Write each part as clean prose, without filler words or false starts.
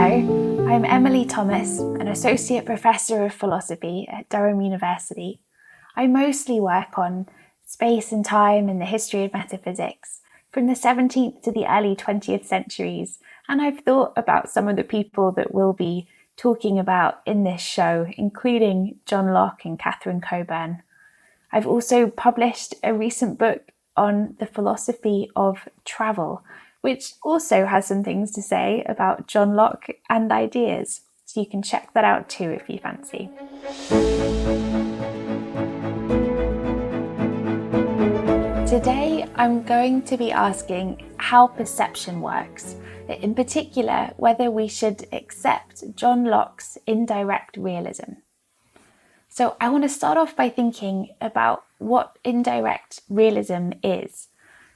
Hello, I'm Emily Thomas, an Associate Professor of Philosophy at Durham University. I mostly work on space and time and the history of metaphysics, from the 17th to the early 20th centuries, and I've thought about some of the people that we'll be talking about in this show, including John Locke and Catherine Coburn. I've also published a recent book on the philosophy of travel, which also has some things to say about John Locke and ideas. So you can check that out too if you fancy. Today, I'm going to be asking how perception works, in particular, whether we should accept John Locke's indirect realism. So I want to start off by thinking about what indirect realism is.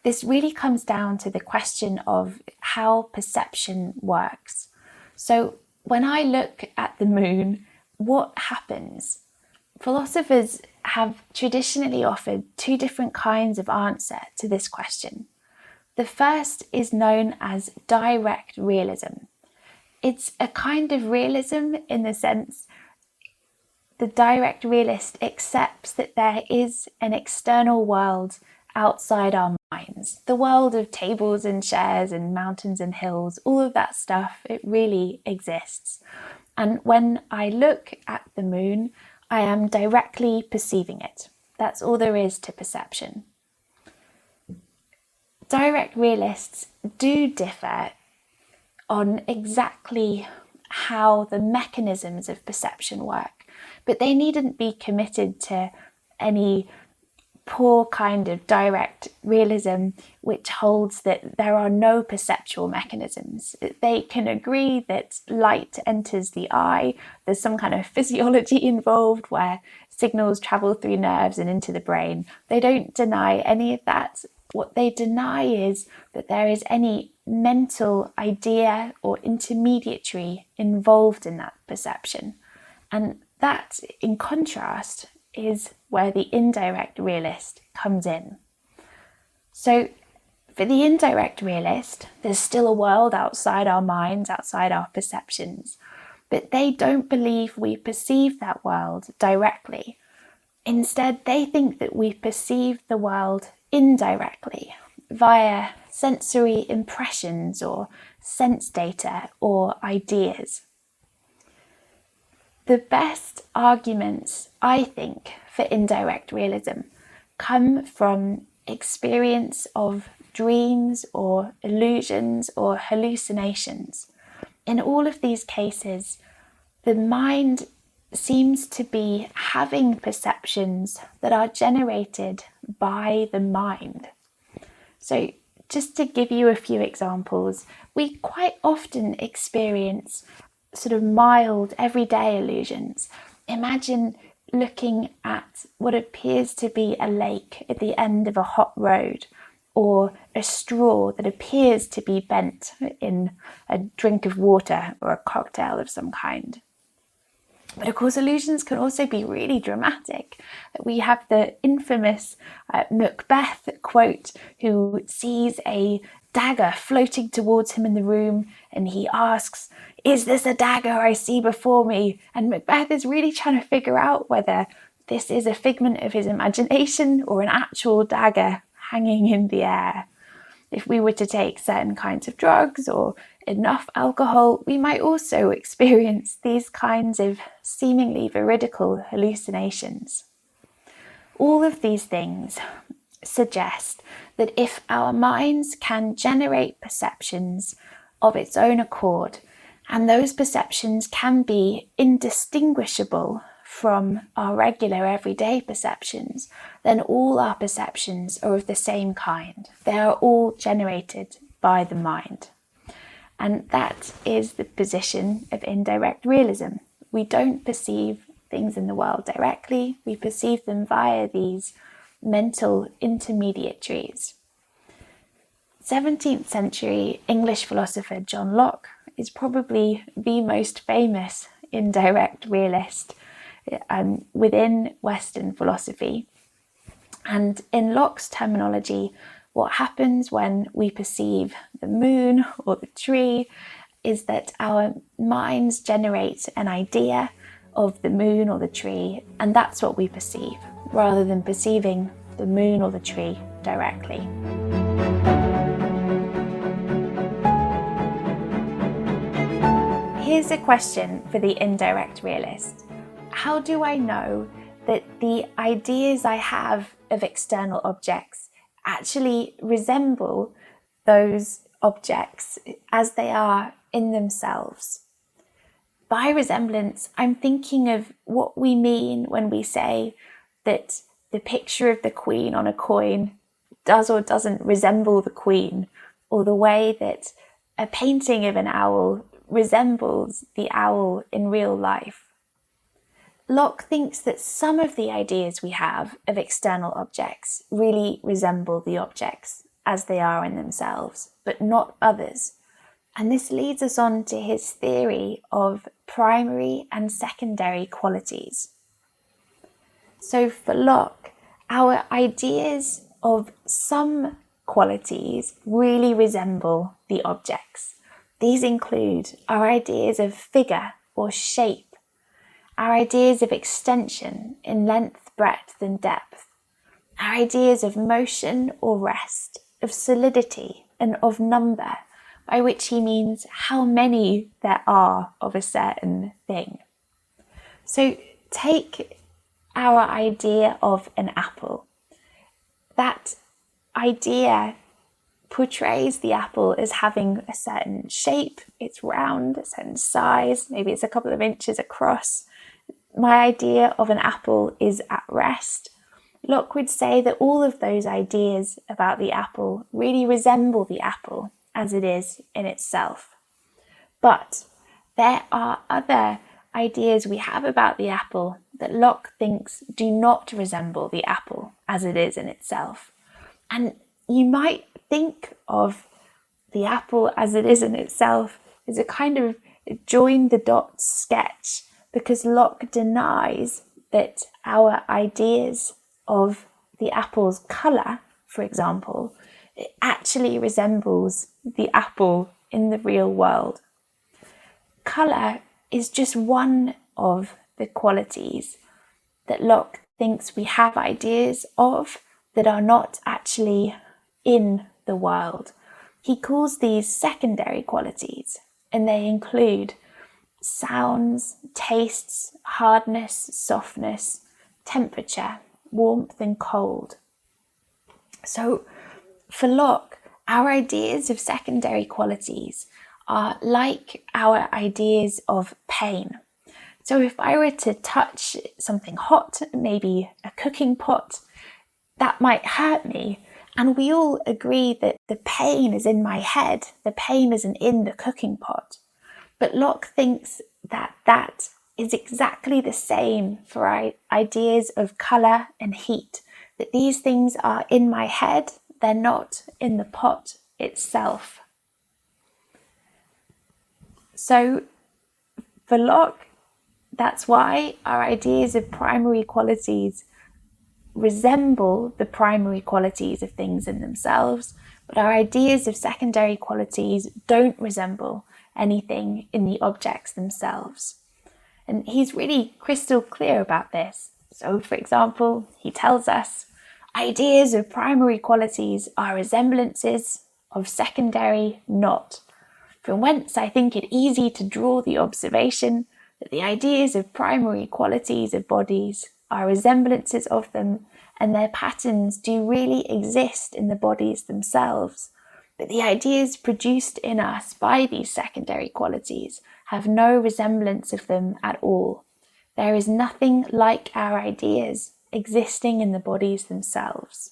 This really comes down to the question of how perception works. So when I look at the moon, what happens? Philosophers have traditionally offered two different kinds of answer to this question. The first is known as direct realism. It's a kind of realism in the sense the direct realist accepts that there is an external world outside our minds. The world of tables and chairs and mountains and hills, all of that stuff, it really exists. And when I look at the moon, I am directly perceiving it. That's all there is to perception. Direct realists do differ on exactly how the mechanisms of perception work, but they needn't be committed to any poor kind of direct realism which holds that there are no perceptual mechanisms. They can agree that light enters the eye, there's some kind of physiology involved where signals travel through nerves and into the brain. They don't deny any of that. What they deny is that there is any mental idea or intermediary involved in that perception. And that, in contrast, is where the indirect realist comes in. So for the indirect realist, there's still a world outside our minds, outside our perceptions, but they don't believe we perceive that world directly. Instead, they think that we perceive the world indirectly via sensory impressions or sense data or ideas. The best arguments, I think, for indirect realism come from experience of dreams or illusions or hallucinations. In all of these cases, the mind seems to be having perceptions that are generated by the mind. So just to give you a few examples, we quite often experience sort of mild everyday illusions. Imagine looking at what appears to be a lake at the end of a hot road, or a straw that appears to be bent in a drink of water or a cocktail of some kind. But of course, illusions can also be really dramatic. We have the infamous Macbeth quote, who sees a dagger floating towards him in the room, and he asks, "Is this a dagger I see before me?" And Macbeth is really trying to figure out whether this is a figment of his imagination or an actual dagger hanging in the air. If we were to take certain kinds of drugs or enough alcohol, we might also experience these kinds of seemingly veridical hallucinations. All of these things suggest that if our minds can generate perceptions of its own accord, and those perceptions can be indistinguishable from our regular everyday perceptions, then all our perceptions are of the same kind. They are all generated by the mind. And that is the position of indirect realism. We don't perceive things in the world directly, we perceive them via these mental intermediaries. 17th century English philosopher John Locke is probably the most famous indirect realist within Western philosophy. And in Locke's terminology, what happens when we perceive the moon or the tree is that our minds generate an idea of the moon or the tree, and that's what we perceive, rather than perceiving the moon or the tree directly. Here's a question for the indirect realist. How do I know that the ideas I have of external objects actually resemble those objects as they are in themselves? By resemblance, I'm thinking of what we mean when we say that the picture of the queen on a coin does or doesn't resemble the queen, or the way that a painting of an owl resembles the owl in real life. Locke thinks that some of the ideas we have of external objects really resemble the objects as they are in themselves, but not others. And this leads us on to his theory of primary and secondary qualities. So for Locke, our ideas of some qualities really resemble the objects. These include our ideas of figure or shape, our ideas of extension in length, breadth, and depth, our ideas of motion or rest, of solidity, and of number, by which he means how many there are of a certain thing. So take our idea of an apple. That idea portrays the apple as having a certain shape, it's round, a certain size, maybe it's a couple of inches across. My idea of an apple is at rest. Locke would say that all of those ideas about the apple really resemble the apple as it is in itself. But there are other ideas we have about the apple that Locke thinks do not resemble the apple as it is in itself. And you might think of the apple as it is in itself as a kind of join the dots sketch, because Locke denies that our ideas of the apple's colour, for example, it actually resembles the apple in the real world. Colour is just one of the qualities that Locke thinks we have ideas of that are not actually in the world. He calls these secondary qualities, and they include sounds, tastes, hardness, softness, temperature, warmth, and cold. So for Locke, our ideas of secondary qualities are like our ideas of pain. So if I were to touch something hot, maybe a cooking pot, that might hurt me. And we all agree that the pain is in my head, the pain isn't in the cooking pot. But Locke thinks that that is exactly the same for our ideas of colour and heat, that these things are in my head, they're not in the pot itself. So for Locke, that's why our ideas of primary qualities resemble the primary qualities of things in themselves, but our ideas of secondary qualities don't resemble anything in the objects themselves. And he's really crystal clear about this. So, for example, he tells us, ideas of primary qualities are resemblances of secondary not. From whence I think it easy to draw the observation that the ideas of primary qualities of bodies are resemblances of them, and their patterns do really exist in the bodies themselves. But the ideas produced in us by these secondary qualities have no resemblance of them at all. There is nothing like our ideas existing in the bodies themselves.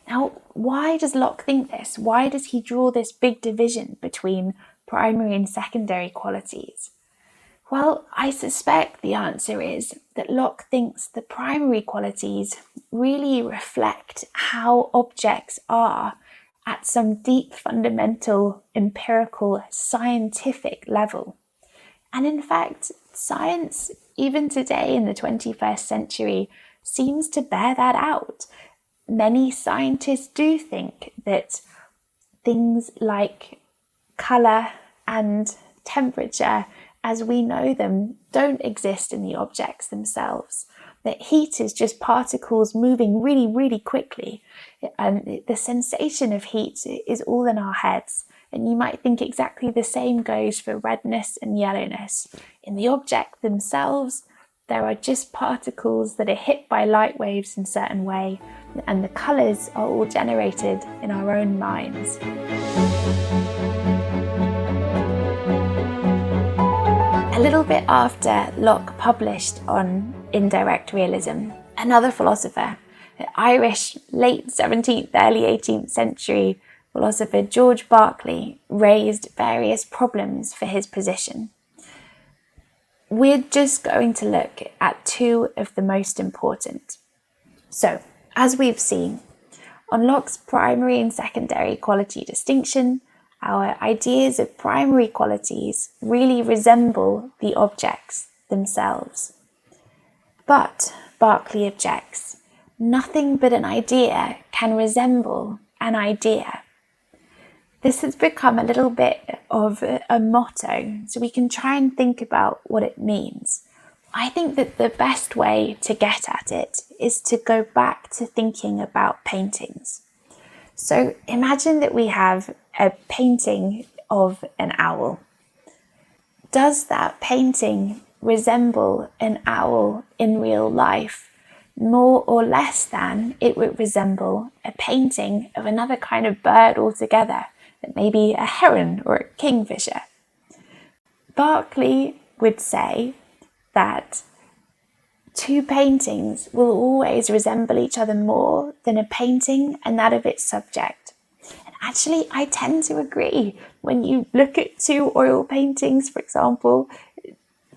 Now, why does Locke think this? Why does he draw this big division between primary and secondary qualities? Well, I suspect the answer is that Locke thinks the primary qualities really reflect how objects are at some deep, fundamental, empirical, scientific level. And in fact, science, even today in the 21st century, seems to bear that out. Many scientists do think that things like colour and temperature as we know them don't exist in the objects themselves. That heat is just particles moving really, really quickly. And the sensation of heat is all in our heads. And you might think exactly the same goes for redness and yellowness. In the object themselves, there are just particles that are hit by light waves in a certain way, and the colours are all generated in our own minds. A little bit after Locke published on Indirect Realism, another philosopher, Irish late 17th, early 18th century philosopher George Berkeley, raised various problems for his position. We're just going to look at two of the most important. So, as we've seen, on Locke's primary and secondary quality distinction, our ideas of primary qualities really resemble the objects themselves. But, Berkeley objects, nothing but an idea can resemble an idea. This has become a little bit of a motto, so we can try and think about what it means. I think that the best way to get at it is to go back to thinking about paintings. So imagine that we have a painting of an owl. Does that painting resemble an owl in real life more or less than it would resemble a painting of another kind of bird altogether, maybe a heron or a kingfisher? Berkeley would say that two paintings will always resemble each other more than a painting and that of its subject. And actually, I tend to agree. When you look at two oil paintings, for example,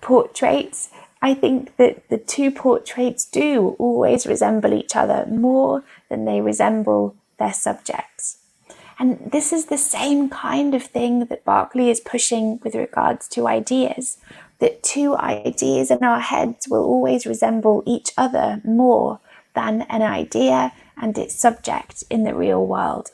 portraits, I think that the two portraits do always resemble each other more than they resemble their subjects. And this is the same kind of thing that Berkeley is pushing with regards to ideas, that two ideas in our heads will always resemble each other more than an idea and its subject in the real world.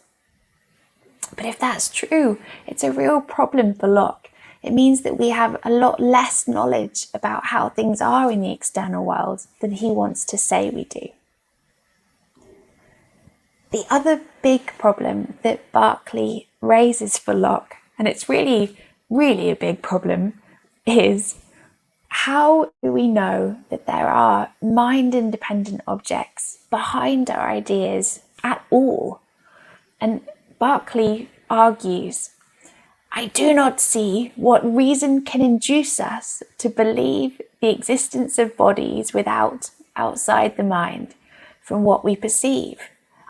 But if that's true, it's a real problem for Locke. It means that we have a lot less knowledge about how things are in the external world than he wants to say we do. The other big problem that Berkeley raises for Locke, and it's really, really a big problem, is how do we know that there are mind-independent objects behind our ideas at all? And Berkeley argues, I do not see what reason can induce us to believe the existence of bodies outside the mind from what we perceive.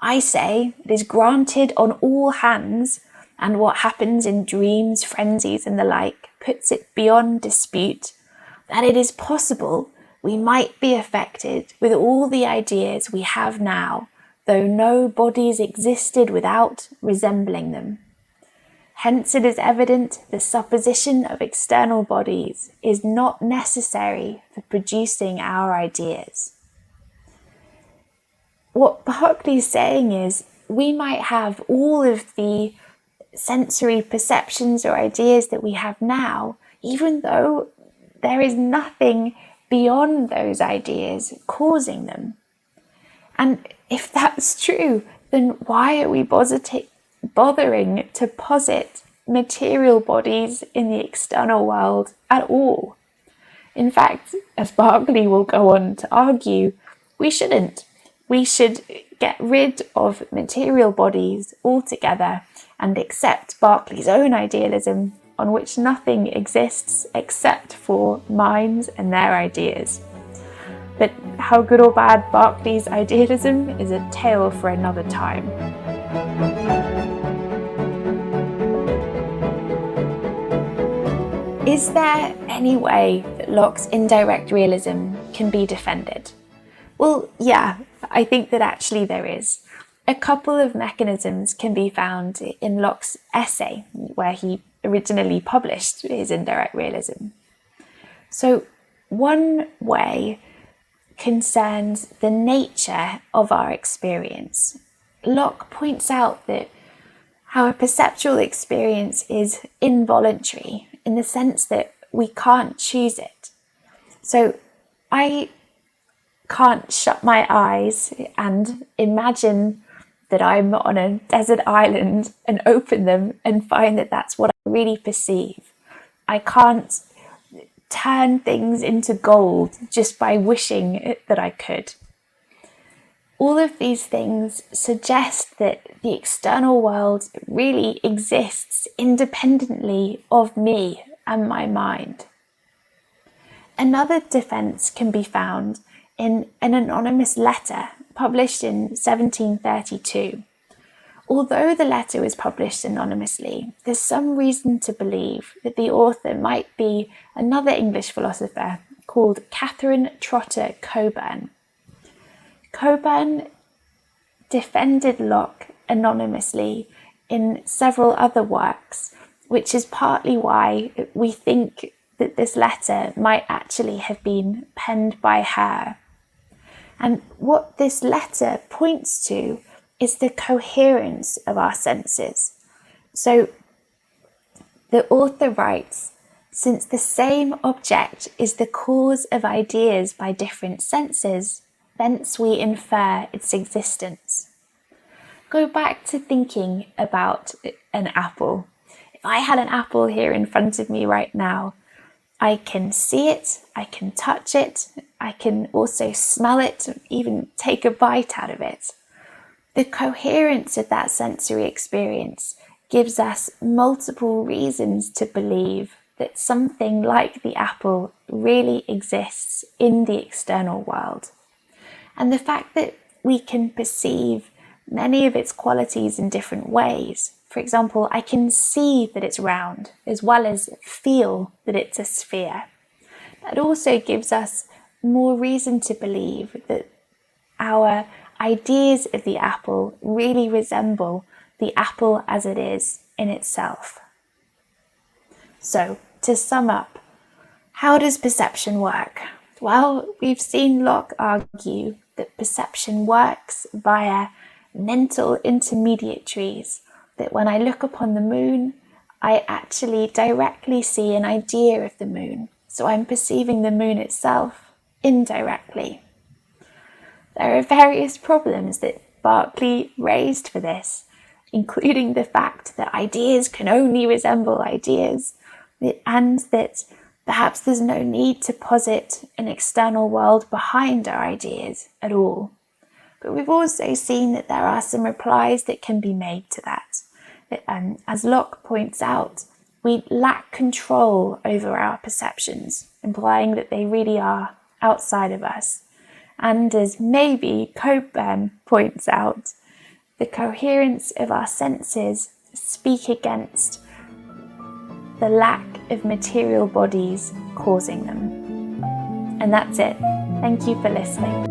I say it is granted on all hands, and what happens in dreams, frenzies, and the like puts it beyond dispute, that it is possible we might be affected with all the ideas we have now, though no bodies existed without resembling them. Hence it is evident the supposition of external bodies is not necessary for producing our ideas. What Berkeley's saying is we might have all of the sensory perceptions or ideas that we have now, even though there is nothing beyond those ideas causing them. And if that's true, then why are we bothering to posit material bodies in the external world at all? In fact, as Berkeley will go on to argue, we shouldn't. We should get rid of material bodies altogether and accept Berkeley's own idealism, on which nothing exists except for minds and their ideas. But how good or bad Berkeley's idealism is a tale for another time. Is there any way that Locke's indirect realism can be defended? Well, yeah, I think that actually there is. A couple of mechanisms can be found in Locke's essay, where he originally published his indirect realism. So one way concerns the nature of our experience. Locke points out that our perceptual experience is involuntary. in the sense that we can't choose it. So I can't shut my eyes and imagine that I'm on a desert island and open them and find that that's what I really perceive. I can't turn things into gold just by wishing that I could. All of these things suggest that the external world really exists independently of me and my mind. Another defense can be found in an anonymous letter published in 1732. Although the letter was published anonymously, there's some reason to believe that the author might be another English philosopher called Catherine Trotter Coburn. Coburn defended Locke anonymously in several other works, which is partly why we think that this letter might actually have been penned by her. And what this letter points to is the coherence of our senses. So the author writes, "Since the same object is the cause of ideas by different senses, thence we infer its existence." Go back to thinking about an apple. If I had an apple here in front of me right now, I can see it, I can touch it, I can also smell it, even take a bite out of it. The coherence of that sensory experience gives us multiple reasons to believe that something like the apple really exists in the external world. And the fact that we can perceive many of its qualities in different ways. For example, I can see that it's round as well as feel that it's a sphere. That also gives us more reason to believe that our ideas of the apple really resemble the apple as it is in itself. So, to sum up, how does perception work? Well, we've seen Locke argue that perception works via mental intermediaries, that when I look upon the moon, I actually directly see an idea of the moon. So I'm perceiving the moon itself indirectly. There are various problems that Berkeley raised for this, including the fact that ideas can only resemble ideas, and that perhaps there's no need to posit an external world behind our ideas at all. But we've also seen that there are some replies that can be made to that. As Locke points out, we lack control over our perceptions, implying that they really are outside of us. And as maybe Coburn points out, the coherence of our senses speak against the lack of material bodies causing them. And that's it. Thank you for listening.